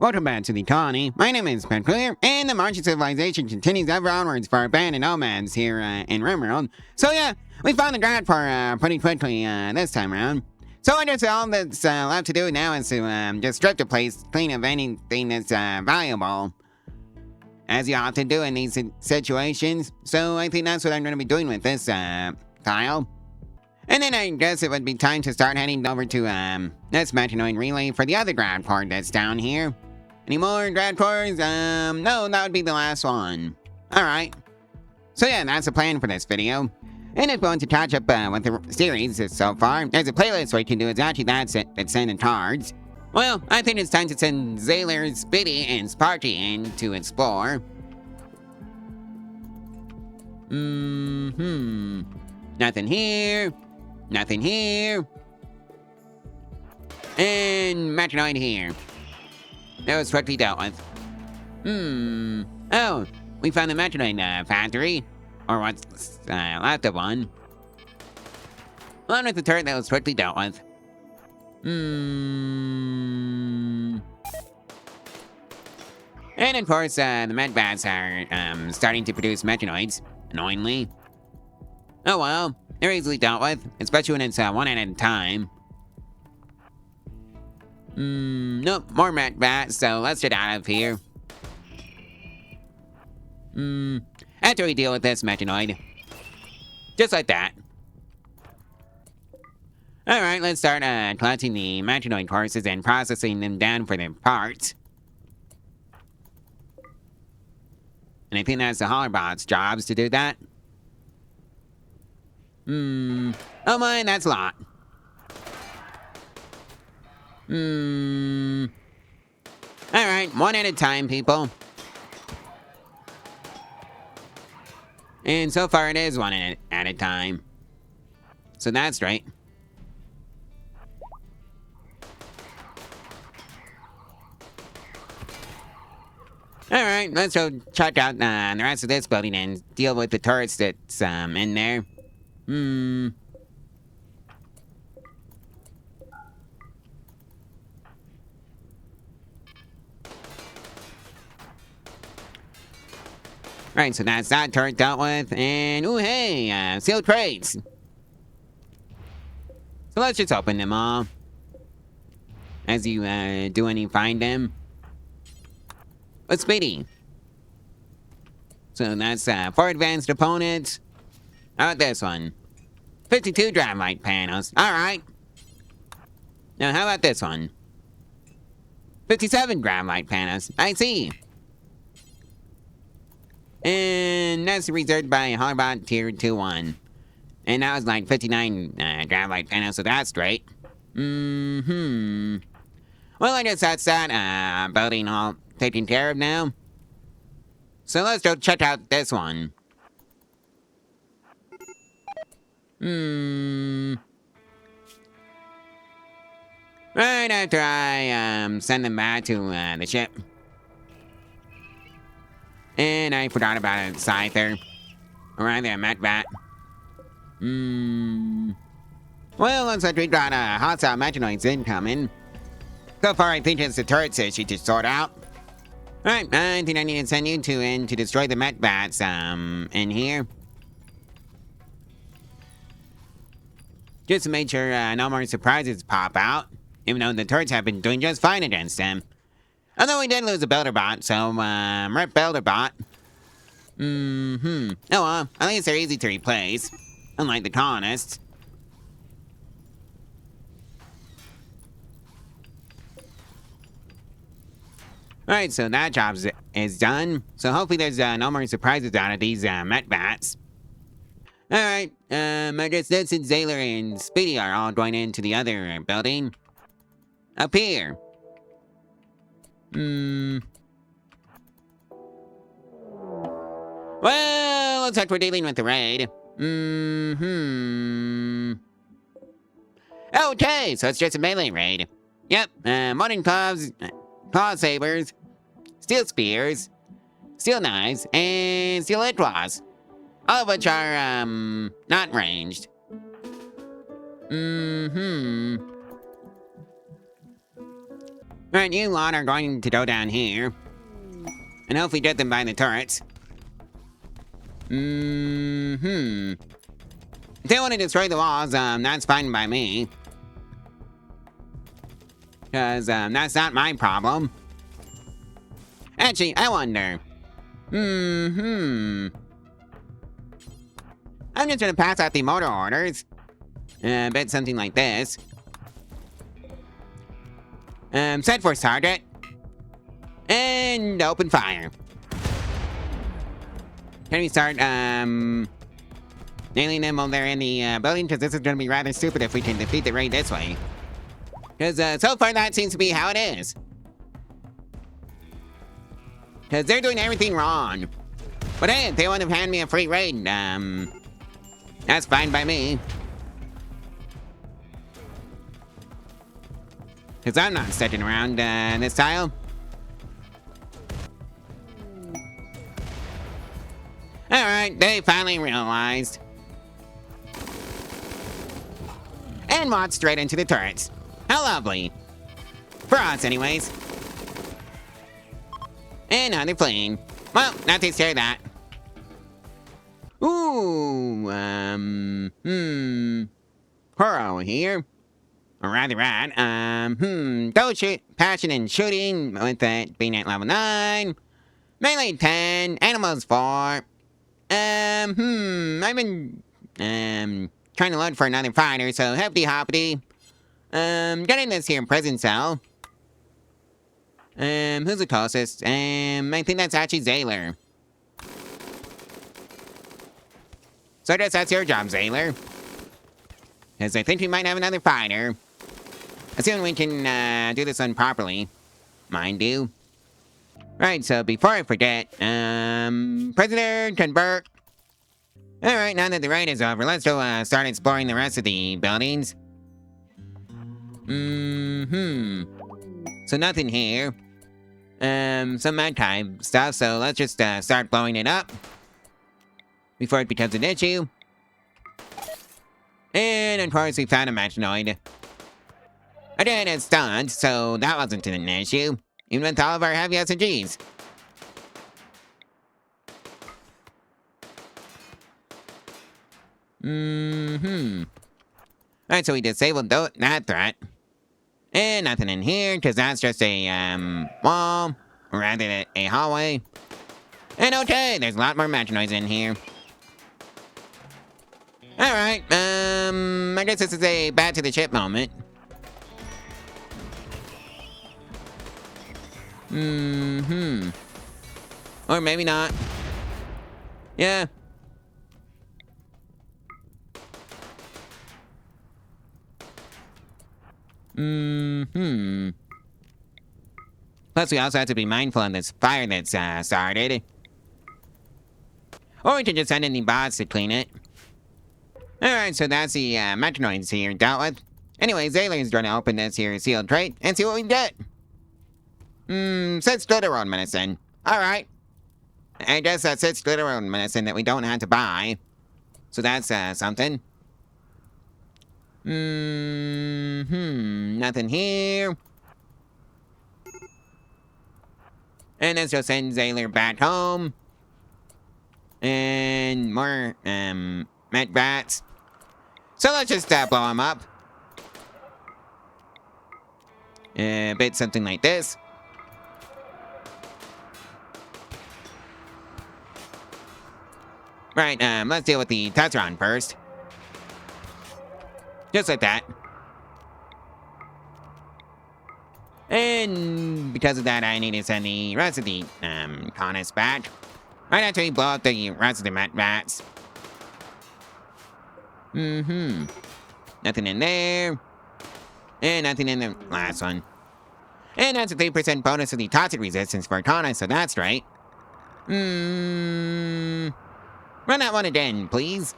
Welcome back to the colony. My name is Clear, and the Martian civilization continues ever onwards for abandoned nomads here in Rimworld. So yeah, we found the ground for pretty quickly this time around. So I guess all that's left to do now is to just strip the place clean of anything that's valuable, as you often do in these situations. So I think that's what I'm going to be doing with this tile. And then I guess it would be time to start heading over to this Mechanoid relay for the other ground port that's down here. Any more ground ports? No, that would be the last one. Alright. So yeah, that's the plan for this video. And if you want to catch up with the series so far, there's a playlist where you can do exactly that, but sending cards. Well, I think it's time to send Zaylor, Spitty, and Sparky in to explore. Nothing here. Nothing here. And Mechanoid here. That was quickly dealt with. Oh, we found the Mechanoid factory. Or what's left of one. Along with the turret that was quickly dealt with. And of course, the medbats are starting to produce Mechanoids, annoyingly. Oh well, they're easily dealt with, especially when it's one at a time. Nope, more medbats, so let's get out of here. After we deal with this Mechanoid. Just like that. Alright, let's start collecting the Mechanoid courses and processing them down for their parts. And I think that's the Hollerbot's jobs to do that. Oh my, that's a lot. Alright, one at a time, people. And so far it is one at a time. So that's right. Alright, let's go check out the rest of this building and deal with the turrets that's in there. Right, so that's that turret dealt with, and ooh hey, sealed crates. So let's just open them all. As you do any find them. What's Speedy? So that's 4 advanced opponents. How about this one? 52 drive light panels. Alright. Now how about this one? 57 drive light panels. I see. And that's reserved by Harbot Tier 2-1. And that was like 59 drive light panels, so that's great. Well, I guess that's that building all taken care of now. So let's go check out this one. Right after I send them back to the ship. And I forgot about a Scyther. Or rather a Metbat. Well, looks like we got hostile Mechanoids incoming. So far, I think it's the turrets issue to sort out. Alright, I think I need to send you two in to destroy the Metbats, in here. Just to make sure no more surprises pop out. Even though the turrets have been doing just fine against them. Although we did lose a Builderbot, so, rip Builderbot. Oh well, at least they're easy to replace. Unlike the colonists. Alright, so that job is done. So hopefully there's no more surprises out of these Metbats. Alright, I guess this and Zaylor and Speedy are all going into the other building. Up here. Well, looks like we're dealing with the raid. Okay, so it's just a melee raid. Yep, modern claws, claw sabers, steel spears, steel knives, and steel lead claws. All of which are, not ranged. Right, you lot are going to go down here. And hopefully get them by the turrets. If they want to destroy the walls, that's fine by me. Because, that's not my problem. Actually, I wonder. I'm just gonna pass out the motor orders. Bet something like this. Set for target. And open fire. Can we start, nailing them while they're in the, building? Because this is gonna be rather stupid if we can defeat the raid this way. Because, so far that seems to be how it is. Because they're doing everything wrong. But hey, if they want to hand me a free raid, that's fine by me. Because I'm not sticking around, this tile. Alright, they finally realized. And walked straight into the turrets. How lovely. For us, anyways. And now they're fleeing. Well, that takes care of that. Ooh, Horo here. Or rather rat. Go shoot, passion and shooting with it being at level 9. Melee 10, animals 4. I've been, trying to load for another fighter, so hippity hoppity. Getting this here prison cell. Who's the closest? I think that's actually Zayler. So I guess that's your job, Zayler. Because I think we might have another fighter. Assuming we can, do this one properly. Mind you. Right, so before I forget, prisoner, convert. Alright, now that the raid is over, let's go, start exploring the rest of the buildings. So nothing here. Some archive stuff, so let's just, start blowing it up. Before it becomes an issue. And of course we found a Mechanoid. I did it stunned, so that wasn't an issue. Even with all of our heavy SMGs. Alright, so we disabled that threat. And nothing in here, because that's just a, wall. Or rather, a hallway. And okay, there's a lot more Mechanoids in here. Alright, I guess this is a back to the ship moment. Or maybe not. Yeah. Plus, we also have to be mindful of this fire that's, started. Or we can just send in the bots to clean it. Alright, so that's the, Mechanoids here dealt with. Anyway, Zayler's gonna open this here sealed crate and see what we get. Says Glitterworld medicine. Alright. I guess that's it, Glitterworld medicine that we don't have to buy. So that's, something. Nothing here. And let's just send Zayler back home. And more, med bats. So let's just, blow him up. A bit something like this. Right, let's deal with the Tetron first. Just like that. And because of that, I need to send the rest of the, Conus back. Right after we blow up the rest of the Met Bats. Nothing in there. And nothing in the last one. And that's a 3% bonus to the toxic resistance for Conus, so that's right. Run that one again, please.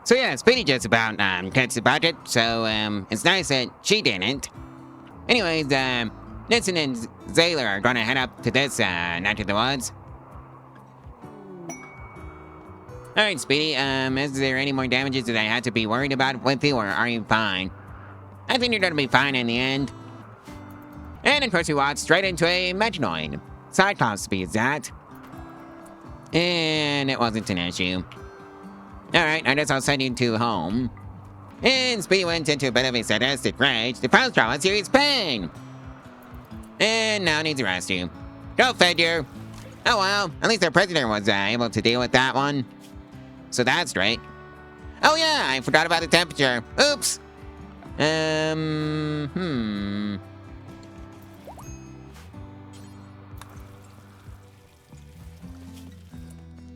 So yeah, Speedy just about, cuts the budget, so, it's nice that she didn't. Anyways, Nixon and Zayler are gonna head up to this, neck of the woods. Alright, Speedy, is there any more damages that I had to be worried about with you, or are you fine? I think you're gonna be fine in the end. And of course we walked straight into a Mechanoid. Cyclops to be exact. And it wasn't an issue. Alright, I guess I'll send you to home. And Speedy went into a bit of a sadistic rage to post-trauma serious pain. And now needs to rescue. Go figure. Oh well, at least our prisoner was able to deal with that one. So that's great. Oh yeah, I forgot about the temperature. Oops.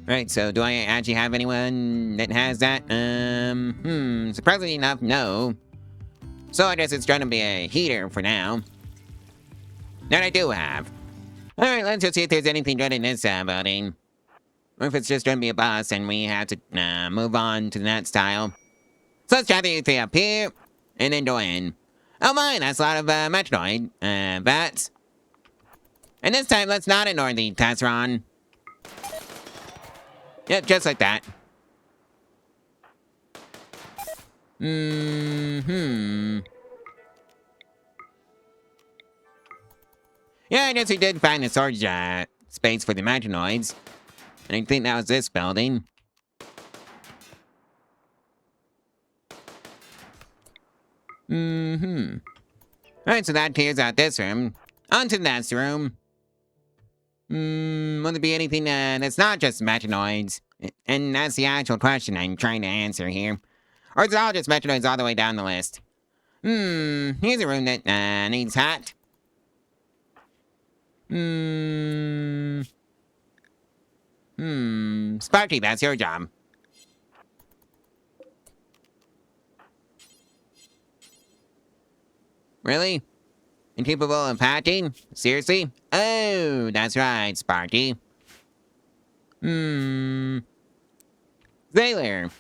Right, so do I actually have anyone that has that? Surprisingly enough, no. So I guess it's going to be a heater for now. That I do have. Alright, let's just see if there's anything good in this building. Or if it's just going to be a boss and we have to move on to the next tile. So let's try the thing up here, and then go in. Oh my, that's a lot of Mechanoid bats. And this time, let's not ignore the Tesseron. Yep, just like that. Yeah, I guess we did find the storage space for the Mechanoids. And I think that was this building. Alright, so that clears out this room. On to the next room. Will there be anything that's not just Mechanoids? And that's the actual question I'm trying to answer here. Or is it all just Mechanoids all the way down the list? Here's a room that needs hat. Sparky, that's your job. Really? Incapable of hacking? Seriously? Oh, that's right, Sparky. Sailor.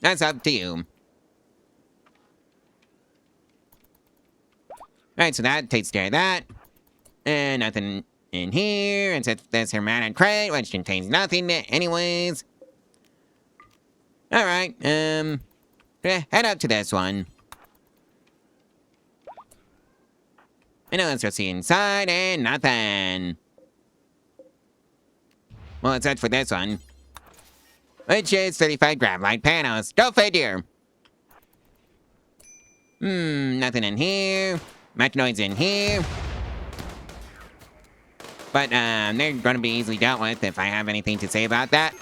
That's up to you. Alright, so that takes care of that. And nothing in here, except this hermetic crate, which contains nothing anyways. Alright, head up to this one. And now let's go see inside, and nothing. Well, let's search for this one. Which is 35 graphite panels. Go figure! Nothing in here. Mechanoids in here. But, they're gonna be easily dealt with if I have anything to say about that.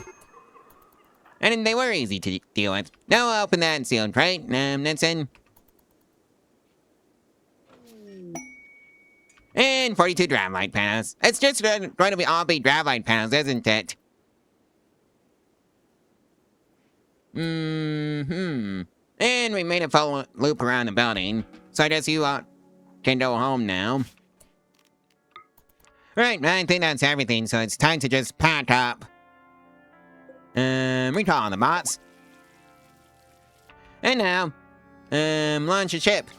And they were easy to deal with. Now I'll open that sealed crate. That's in. And 42 graphite panels. It's just going to be all be graphite panels, isn't it? And we made a full loop around the building. So I guess you can go home now. Right, I think that's everything, so it's time to just pack up. Recall the bots. And now, launch a ship.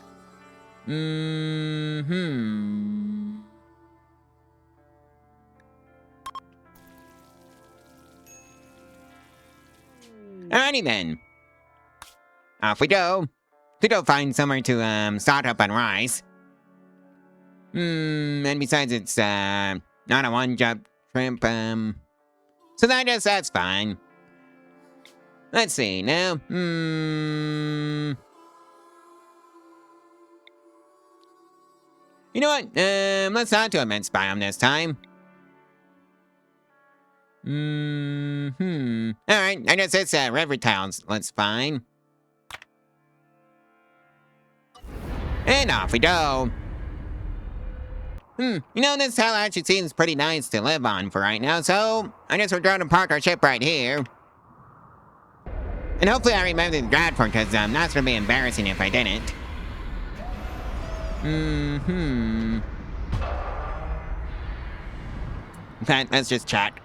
Alrighty then. Off we go. To go find somewhere to stock up on rice. And besides it's not a one-job trip, so that's fine. Let's see now. You know what? Let's not do a immense biome this time. Alright, I guess it's river towns. That's fine. And off we go. You know, this town actually seems pretty nice to live on for right now, so I guess we're going to park our ship right here. And hopefully I remember the Bradford, because that's going to be embarrassing if I didn't. In fact, let's just check.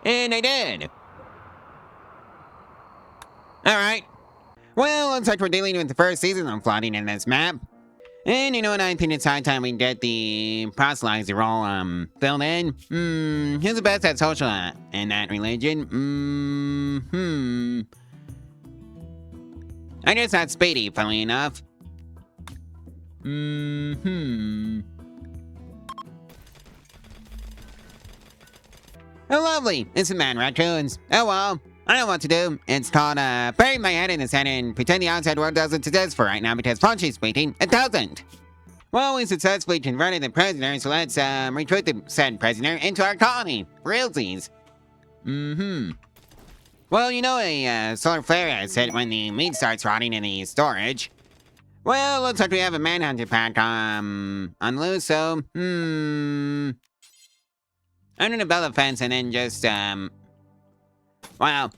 And I did. Alright. Well, looks like we're dealing with the first season of flooding in this map. And you know what, I think it's high time we get the proselytizer role filled in. Who's the best at social in that religion? I guess that's Speedy, funnily enough. Oh, lovely. It's a man raccoons. Oh, well. I know what to do. It's called, bury my head in the sand and pretend the outside world doesn't exist for right now because Punchy's speaking. It doesn't. Well, we successfully converted the prisoner, so let's, recruit the said prisoner into our colony. Realsies. Well, you know a, solar flare has hit when the meat starts rotting in the storage. Well, looks like we have a manhunter pack, on loose, so, I'm gonna build a fence and then just, well,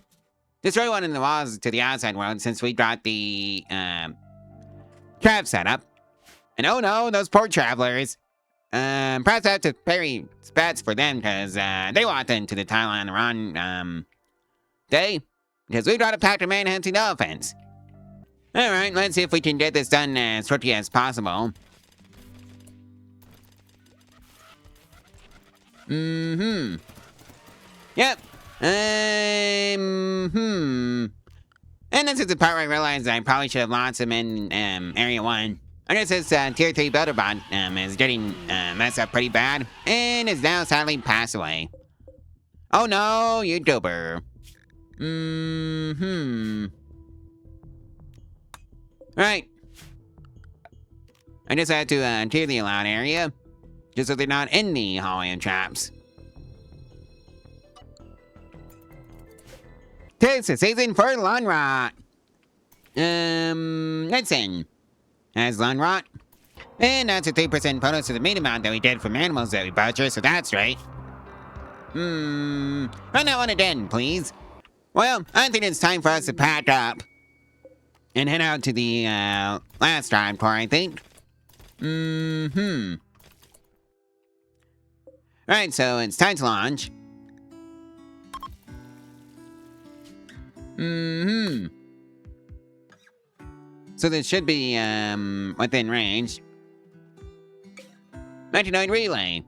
destroy one of the walls to the outside world since we got the, trap set up. And oh no, those poor travelers. Perhaps I have to bury spats for them because, they walked into the tile on the wrong, day. Because we got a pack of manhunting elephants. Alright, let's see if we can get this done as quickly as possible. Yep. And this is the part where I realized I probably should have launched them in, Area 1. I guess this, Tier 3 builder bot, is getting, messed up pretty bad. And is now sadly passed away. Oh no, YouTuber. Right. I just had to, clear the allowed area. Just so they're not in the hallway of traps. Tis the season for lawn rot. Listen. Has lawn rot. And that's a 3% bonus to the meat amount that we did from animals that we butcher, so that's right. Run that one again, please. Well, I think it's time for us to pack up. And head out to the, last drive core, I think. Right, so it's time to launch. So this should be, within range. Mechanoid relay.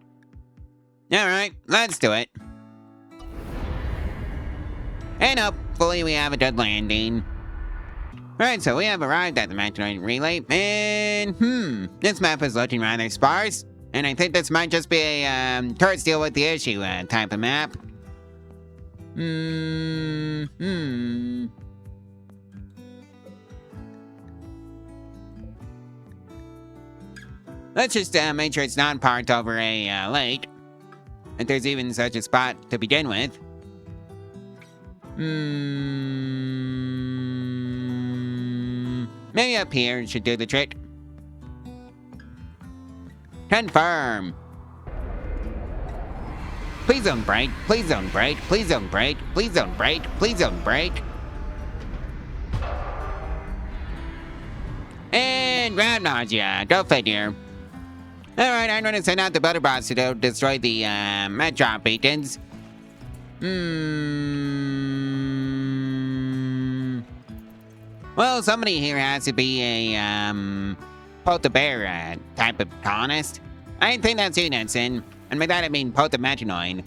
Alright, let's do it. And hopefully we have a good landing. Right, so we have arrived at the Mechanoid relay, and, this map is looking rather sparse. And I think this might just be a, turrets deal with the issue, type of map. Let's just, make sure it's not parked over a, lake. If there's even such a spot to begin with. Maybe up here should do the trick. Confirm. Please don't break. Please don't break. Please don't break. Please don't break. Please don't break. And ground nausea. Go figure. Alright, I'm gonna send out the butterbots to destroy the metro beacons. Well, somebody here has to be a Pote the Bear type of colonist. I think that's you, Nelson. And by that I mean Pote the Mechanoid.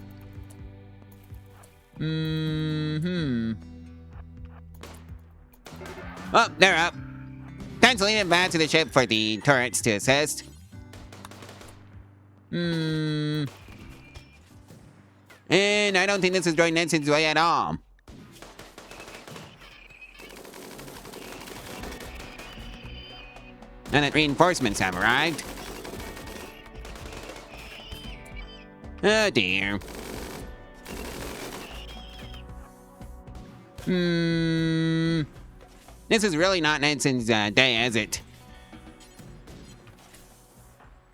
Oh, they're up. Time to lead them back to the ship for the turrets to assist. And I don't think this is going Nelson's way at all. And that reinforcements have arrived. Oh dear. This is really not Nelson's day, is it?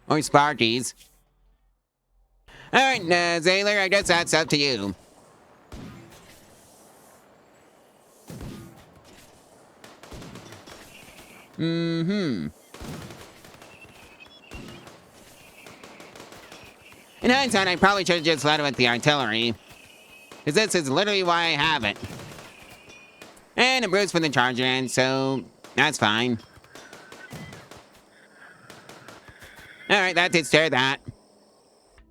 Or Sparky's. Alright, Zaylor, I guess that's up to you. In hindsight, I probably should have just led with the artillery. Because this is literally why I have it. And a bruise for the charger end, so that's fine. Alright, that takes care of that.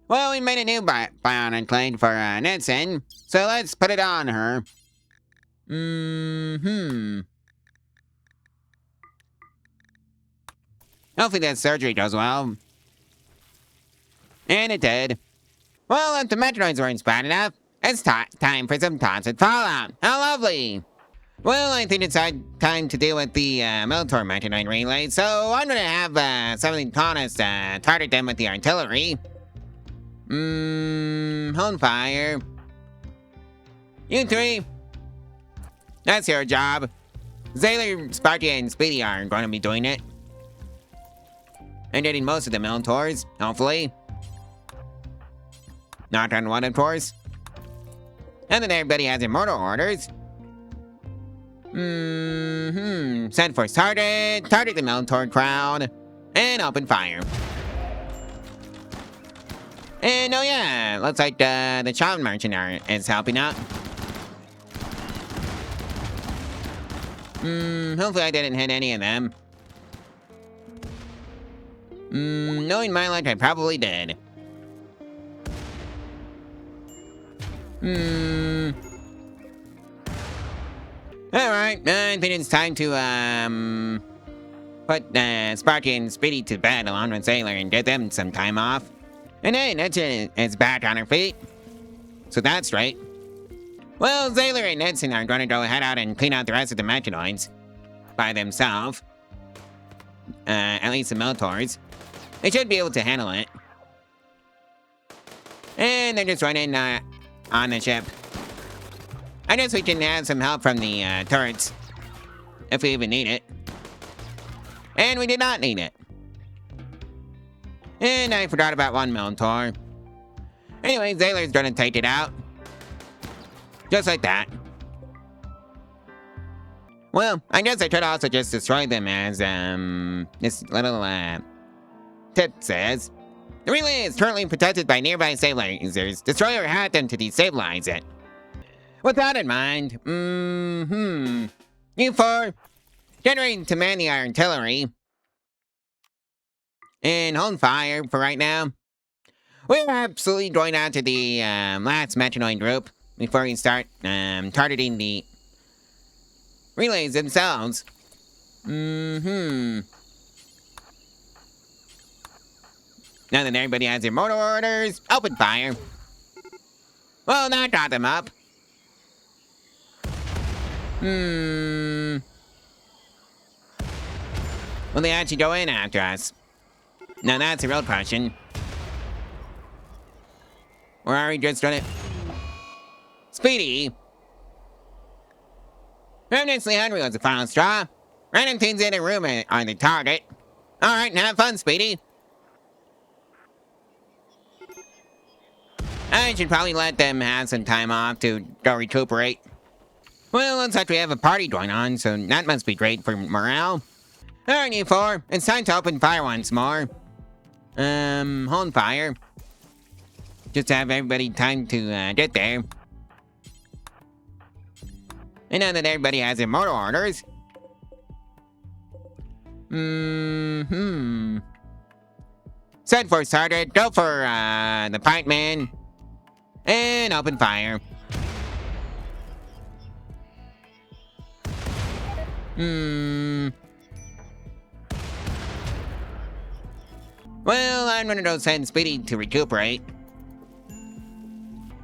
Well, we made a new bionic blade for Nelson, so let's put it on her. Hopefully that surgery goes well. And it did. Well, if the Mechanoids weren't bad enough, it's time for some toxic fallout. How lovely! Well, I think it's time to deal with the military Mechanoid relay, so I'm gonna have some of the colonists target them with the artillery. Hold fire. You three. That's your job. Zaylor, Sparky, and Speedy are going to be doing it. And getting most of the Militors, hopefully. Not on one, of course. And then everybody has their mortar orders. Set for target the Militor crowd, and open fire. And oh yeah, looks like the child merchant is helping out. Hopefully I didn't hit any of them. Knowing my luck, I probably did. Alright, I think it's time to, put Sparky and Speedy to bed along with Sailor and get them some time off. And hey, Nedson is back on her feet. So that's right. Well, Sailor and Nedson are going to go head out and clean out the rest of the Mechanoids by themselves. At least the Militors. They should be able to handle it. And they're just running on the ship. I guess we can have some help from the turrets. If we even need it. And we did not need it. And I forgot about one Militor. Anyway, Sailor's gonna take it out. Just like that. Well, I guess I could also just destroy them as, this little, tip says. The relay is currently protected by nearby stabilizers. Destroy or hack them to destabilize it. With that in mind, you four, generating to man the artillery. And hold fire for right now. We're absolutely going out to the last Mechanoid group before we start targeting the relays themselves. Now that everybody has their mortar orders, open fire. Well, that got them up. Will they actually go in after us? Now that's a real question. Or are we just gonna... Speedy! Ravenously hungry was the final straw. Random things in a room are the target. Alright, have fun, Speedy. I should probably let them have some time off to go recuperate. Well, looks like we have a party going on, so that must be great for morale. Alright, you four, it's time to open fire once more. Hold fire. Just to have everybody time to get there. And now that everybody has their mortar orders. Set for target, go for the pikeman. And open fire. Well, I'm gonna go send Speedy to recuperate.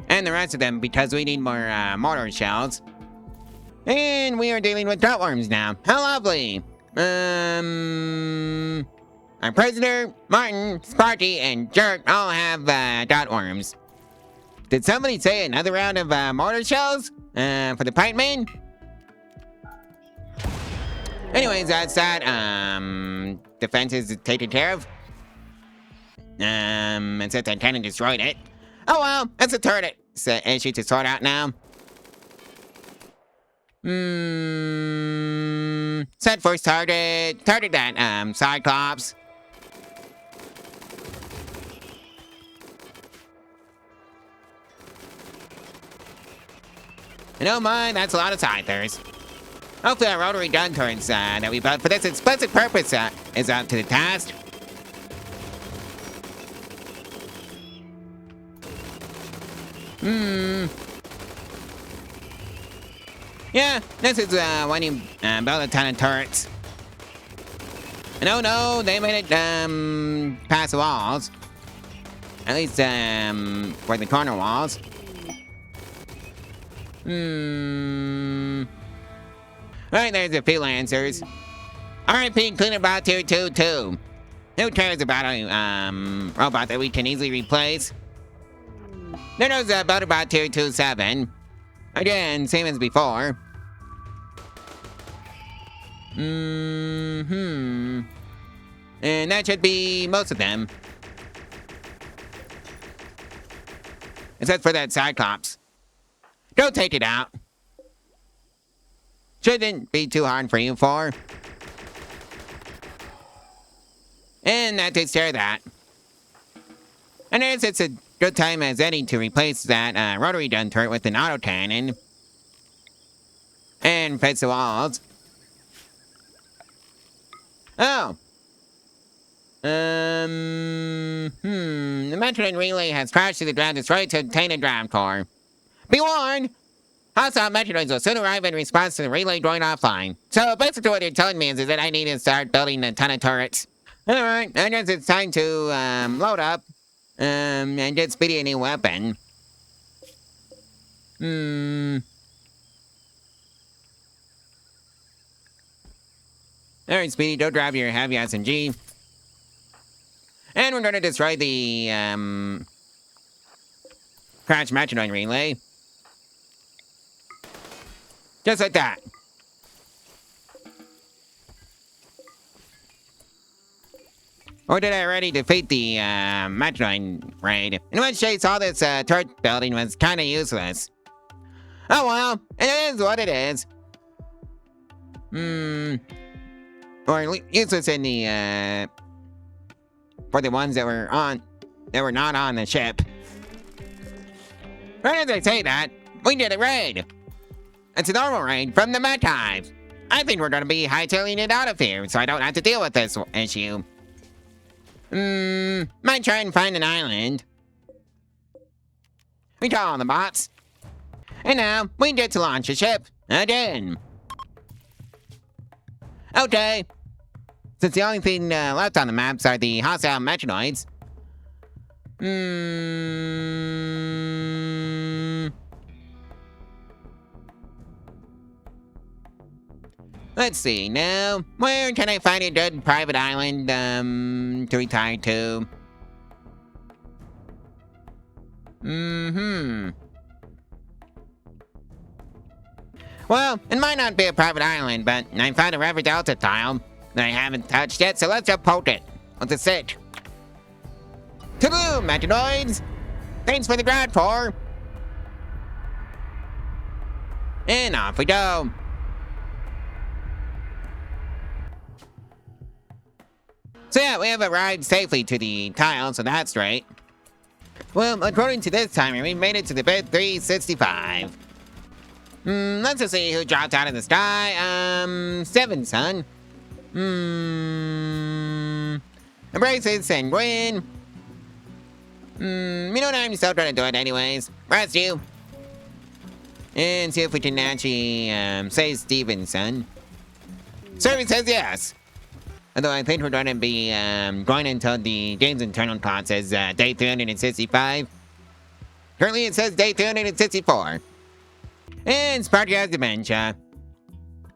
And the rest of them because we need more mortar shells. And we are dealing with dotworms now. How lovely! Our prisoner, Martin, Sparky, and Jerk all have dotworms. Did somebody say another round of mortar shells for the pikeman? Anyways, that's that. Defense is taken care of. And since I kind of destroyed it. Oh well, that's a turret issue to sort out now. Set first target. Target that, Cyclops. And oh my, that's a lot of Scythers. Hopefully our rotary gun turrets that we built for this explicit purpose is up to the task. Yeah, this is when you build a ton of turrets. No, no, they made it, past the walls. At least, for the corner walls. Alright, there's a few answers. RIP Cleaner Bot Tier 2. Who cares about a, robot that we can easily replace? Then there's a Butterbot Tier 27. Again, same as before. And that should be most of them. Except for that Cyclops. Don't take it out. Shouldn't be too hard for you four. And that takes care of that. And I guess it's a good time as any to replace that rotary gun turret with an autocannon. And fix the walls. Oh. The Mechanoid relay has crashed to the ground, destroyed to obtain a ground core. Be warned! Hostile Mechanoids will soon arrive in response to the relay going offline. So basically what you're telling me is that I need to start building a ton of turrets. Alright, I guess it's time to load up. And get Speedy a new weapon. Alright, Speedy, don't drop your heavy SMG. And we're gonna destroy the Crash Mechanoid relay. Just like that. Or did I already defeat the Mechanoid raid? In which case all this turret building was kinda useless. Oh well, it is what it is. Or useless in the for the ones that were not on the ship. Right as I say that, we did a raid. It's a normal raid from the Mech Hive. I think we're gonna be hightailing it out of here, so I don't have to deal with this issue. Might try and find an island. We call on the bots. And now, we get to launch a ship. Again. Okay. Since the only thing left on the maps are the hostile Mechanoids. Let's see now. Where can I find a good private island to retire to? Well, it might not be a private island, but I found a River Delta tile that I haven't touched yet, so let's just poke it. What's it say? To-do, Mechanoids! Thanks for the ground core! And off we go. So yeah, we have arrived safely to the tile, so that's right. Well, according to this timer, we made it to the bed 365. Let's just see who dropped out of the sky. 7, son. Embraces Sanguine. You know what, I'm still trying to do it anyways. Rest you. And see if we can actually, say Stevenson. Service says yes. Although I think we're going to be going until the game's internal clock says day 365. Currently it says day 364. And Sparky has dementia.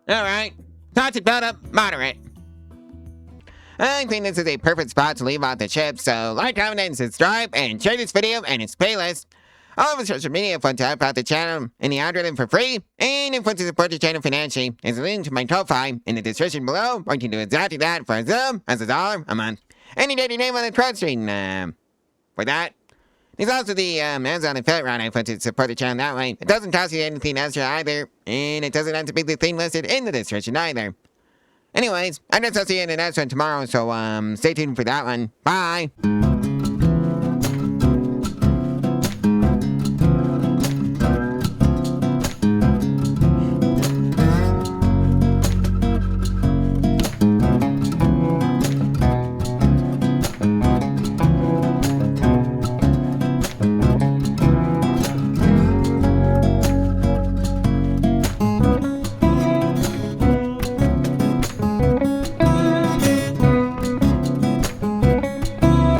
Alright, toxic buildup, moderate. I think this is a perfect spot to leave out the ship, so like, comment, and subscribe, and share this video and its playlist. All of our social media if you want to help out the channel in the algorithm for free, and if you want to support the channel financially, there's a link to my Ko-Fi in the description below, where you can do exactly that for as little as $1 a month. And you get your name on the Twitch stream for that. There's also the Amazon affiliate route I put to support the channel that way. It doesn't cost you anything extra either, and it doesn't have to be the thing listed in the description either. Anyways, I guess I'll see you in the next one tomorrow, so stay tuned for that one. Bye!